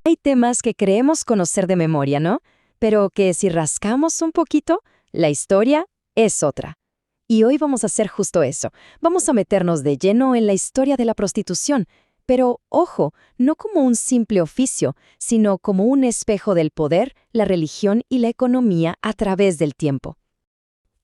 Hay temas que creemos conocer de memoria, ¿no? Pero que si rascamos un poquito, la historia es otra. Y hoy vamos a hacer justo eso. Vamos a meternos de lleno en la historia de la prostitución. Pero, ojo, no como un simple oficio, sino como un espejo del poder, la religión y la economía a través del tiempo.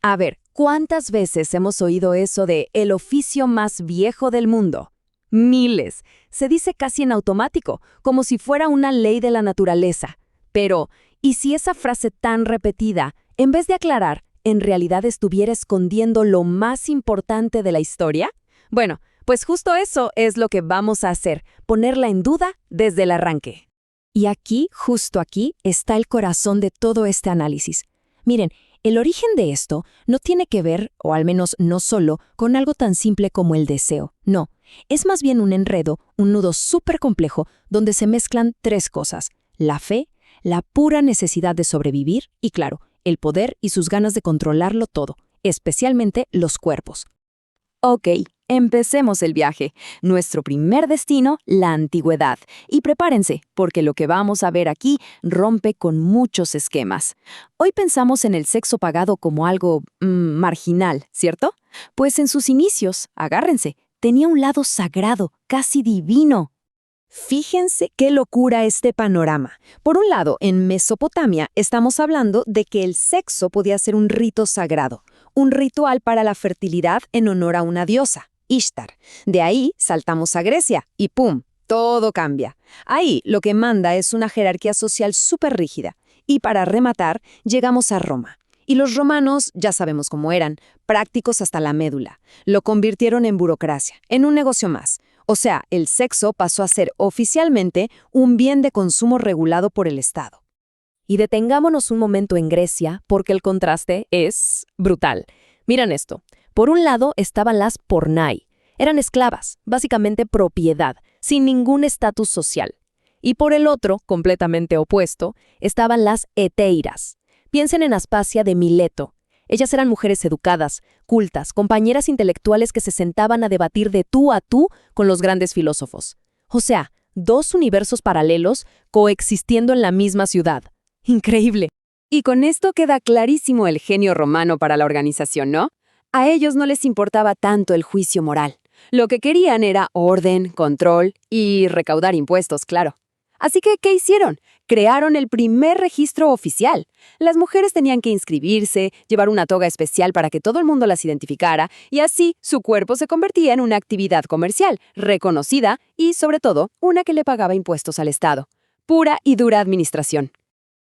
A ver, ¿cuántas veces hemos oído eso de el oficio más viejo del mundo? Miles. Se dice casi en automático, como si fuera una ley de la naturaleza. Pero, ¿y si esa frase tan repetida, en vez de aclarar, en realidad estuviera escondiendo lo más importante de la historia? Bueno, pues justo eso es lo que vamos a hacer, ponerla en duda desde el arranque. Y aquí, justo aquí, está el corazón de todo este análisis. Miren, el origen de esto no tiene que ver, o al menos no solo, con algo tan simple como el deseo. No, es más bien un enredo, un nudo súper complejo, donde se mezclan tres cosas: la fe, la pura necesidad de sobrevivir y, claro, el poder y sus ganas de controlarlo todo, especialmente los cuerpos. Ok, empecemos el viaje. Nuestro primer destino, la antigüedad. Y prepárense, porque lo que vamos a ver aquí rompe con muchos esquemas. Hoy pensamos en el sexo pagado como algo marginal, ¿cierto? Pues en sus inicios, agárrense, tenía un lado sagrado, casi divino. Fíjense qué locura este panorama. Por un lado, en Mesopotamia estamos hablando de que el sexo podía ser un rito sagrado, un ritual para la fertilidad en honor a una diosa, Ishtar. De ahí saltamos a Grecia y ¡pum!, todo cambia. Ahí lo que manda es una jerarquía social súper rígida. Y para rematar, llegamos a Roma. Y los romanos, ya sabemos cómo eran, prácticos hasta la médula. Lo convirtieron en burocracia, en un negocio más. O sea, el sexo pasó a ser oficialmente un bien de consumo regulado por el Estado. Y detengámonos un momento en Grecia, porque el contraste es brutal. Miren esto. Por un lado estaban las pornai. Eran esclavas, básicamente propiedad, sin ningún estatus social. Y por el otro, completamente opuesto, estaban las heteiras. Piensen en Aspasia de Mileto. Ellas eran mujeres educadas, cultas, compañeras intelectuales que se sentaban a debatir de tú a tú con los grandes filósofos. O sea, dos universos paralelos coexistiendo en la misma ciudad. Increíble. Y con esto queda clarísimo el genio romano para la organización, ¿no? A ellos no les importaba tanto el juicio moral. Lo que querían era orden, control y recaudar impuestos, claro. Así que, ¿qué hicieron? Crearon el primer registro oficial. Las mujeres tenían que inscribirse, llevar una toga especial para que todo el mundo las identificara, y así su cuerpo se convertía en una actividad comercial, reconocida y, sobre todo, una que le pagaba impuestos al Estado. Pura y dura administración.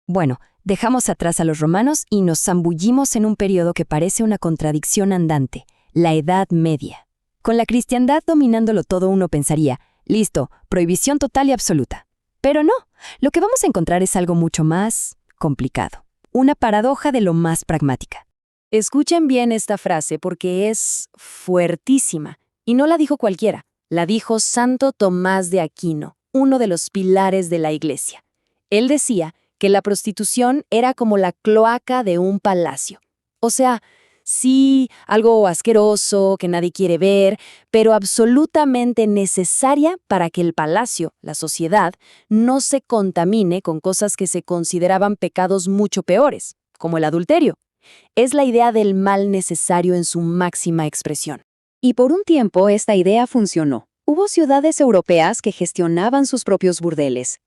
Bueno, dejamos atrás a los romanos y nos zambullimos en un periodo que parece una contradicción andante, la Edad Media. Con la cristiandad dominándolo todo, uno pensaría, listo, prohibición total y absoluta. Pero no, lo que vamos a encontrar es algo mucho más complicado. Una paradoja de lo más pragmática. Escuchen bien esta frase porque es fuertísima. Y no la dijo cualquiera, la dijo Santo Tomás de Aquino, uno de los pilares de la Iglesia. Él decía que la prostitución era como la cloaca de un palacio. O sea, sí, algo asqueroso que nadie quiere ver, pero absolutamente necesaria para que el palacio, la sociedad, no se contamine con cosas que se consideraban pecados mucho peores, como el adulterio. Es la idea del mal necesario en su máxima expresión. Y por un tiempo esta idea funcionó. Hubo ciudades europeas que gestionaban sus propios burdeles,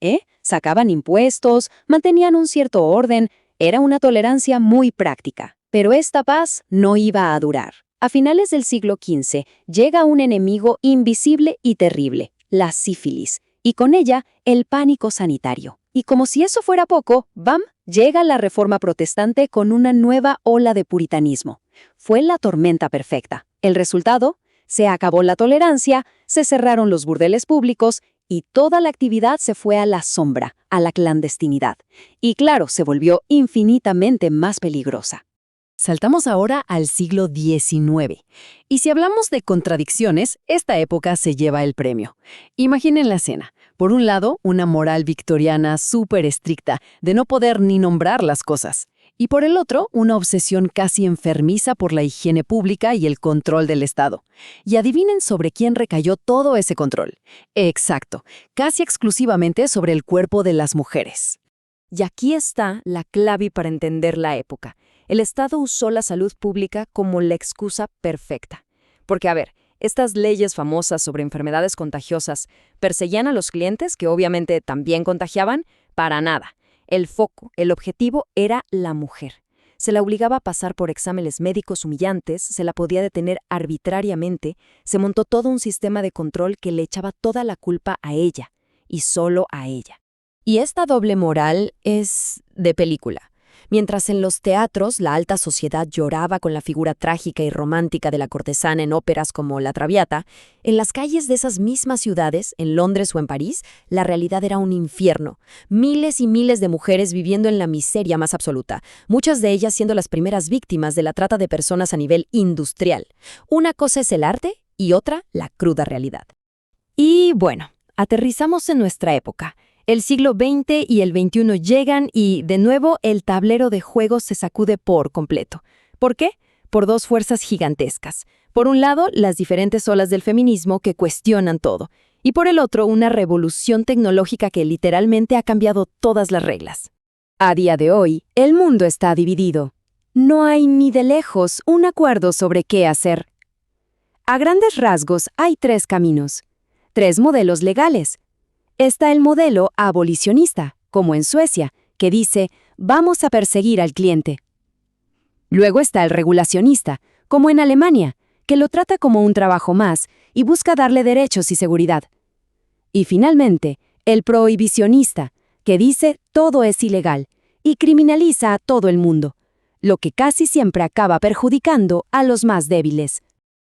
sacaban impuestos, mantenían un cierto orden, era una tolerancia muy práctica. Pero esta paz no iba a durar. A finales del siglo XV llega un enemigo invisible y terrible, la sífilis, y con ella el pánico sanitario. Y como si eso fuera poco, ¡bam!, llega la Reforma Protestante con una nueva ola de puritanismo. Fue la tormenta perfecta. El resultado: se acabó la tolerancia, se cerraron los burdeles públicos y toda la actividad se fue a la sombra, a la clandestinidad. Y claro, se volvió infinitamente más peligrosa. Saltamos ahora al siglo XIX. Y si hablamos de contradicciones, esta época se lleva el premio. Imaginen la escena. Por un lado, una moral victoriana súper estricta, de no poder ni nombrar las cosas. Y por el otro, una obsesión casi enfermiza por la higiene pública y el control del Estado. Y adivinen sobre quién recayó todo ese control. Exacto, casi exclusivamente sobre el cuerpo de las mujeres. Y aquí está la clave para entender la época. El Estado usó la salud pública como la excusa perfecta. Porque, a ver, estas leyes famosas sobre enfermedades contagiosas perseguían a los clientes, que obviamente también contagiaban, para nada. El foco, el objetivo era la mujer. Se la obligaba a pasar por exámenes médicos humillantes, se la podía detener arbitrariamente, se montó todo un sistema de control que le echaba toda la culpa a ella, y solo a ella. Y esta doble moral es de película. Mientras en los teatros la alta sociedad lloraba con la figura trágica y romántica de la cortesana en óperas como La Traviata, en las calles de esas mismas ciudades, en Londres o en París, la realidad era un infierno. Miles y miles de mujeres viviendo en la miseria más absoluta, muchas de ellas siendo las primeras víctimas de la trata de personas a nivel industrial. Una cosa es el arte y otra la cruda realidad. Y bueno, aterrizamos en nuestra época. El siglo XX y el XXI llegan y, de nuevo, el tablero de juegos se sacude por completo. ¿Por qué? Por dos fuerzas gigantescas. Por un lado, las diferentes olas del feminismo que cuestionan todo. Y por el otro, una revolución tecnológica que literalmente ha cambiado todas las reglas. A día de hoy, el mundo está dividido. No hay ni de lejos un acuerdo sobre qué hacer. A grandes rasgos, hay tres caminos. Tres modelos legales. Está el modelo abolicionista, como en Suecia, que dice, vamos a perseguir al cliente. Luego está el regulacionista, como en Alemania, que lo trata como un trabajo más y busca darle derechos y seguridad. Y finalmente, el prohibicionista, que dice todo es ilegal y criminaliza a todo el mundo, lo que casi siempre acaba perjudicando a los más débiles.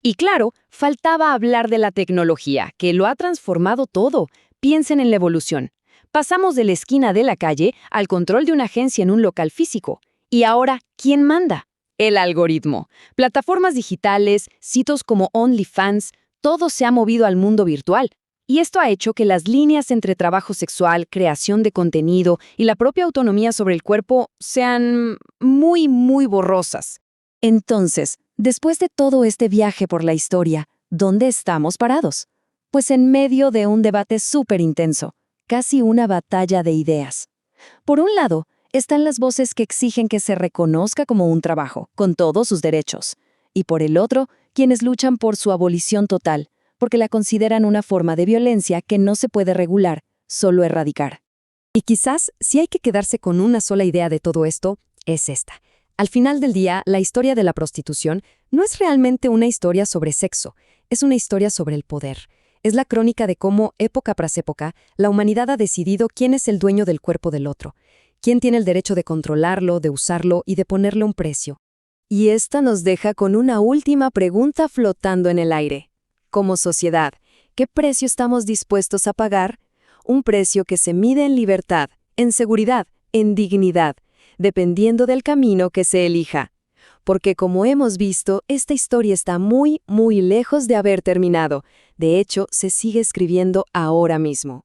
Y claro, faltaba hablar de la tecnología, que lo ha transformado todo. Piensen en la evolución. Pasamos de la esquina de la calle al control de una agencia en un local físico. Y ahora, ¿quién manda? El algoritmo. Plataformas digitales, sitios como OnlyFans, todo se ha movido al mundo virtual. Y esto ha hecho que las líneas entre trabajo sexual, creación de contenido y la propia autonomía sobre el cuerpo sean muy borrosas. Entonces, después de todo este viaje por la historia, ¿dónde estamos parados? Pues en medio de un debate súper intenso, casi una batalla de ideas. Por un lado, están las voces que exigen que se reconozca como un trabajo, con todos sus derechos. Y por el otro, quienes luchan por su abolición total, porque la consideran una forma de violencia que no se puede regular, solo erradicar. Y quizás, si hay que quedarse con una sola idea de todo esto, es esta. Al final del día, la historia de la prostitución no es realmente una historia sobre sexo, es una historia sobre el poder. Es la crónica de cómo, época tras época, la humanidad ha decidido quién es el dueño del cuerpo del otro, quién tiene el derecho de controlarlo, de usarlo y de ponerle un precio. Y esta nos deja con una última pregunta flotando en el aire. Como sociedad, ¿qué precio estamos dispuestos a pagar? Un precio que se mide en libertad, en seguridad, en dignidad, dependiendo del camino que se elija. Porque como hemos visto, esta historia está muy lejos de haber terminado. De hecho, se sigue escribiendo ahora mismo.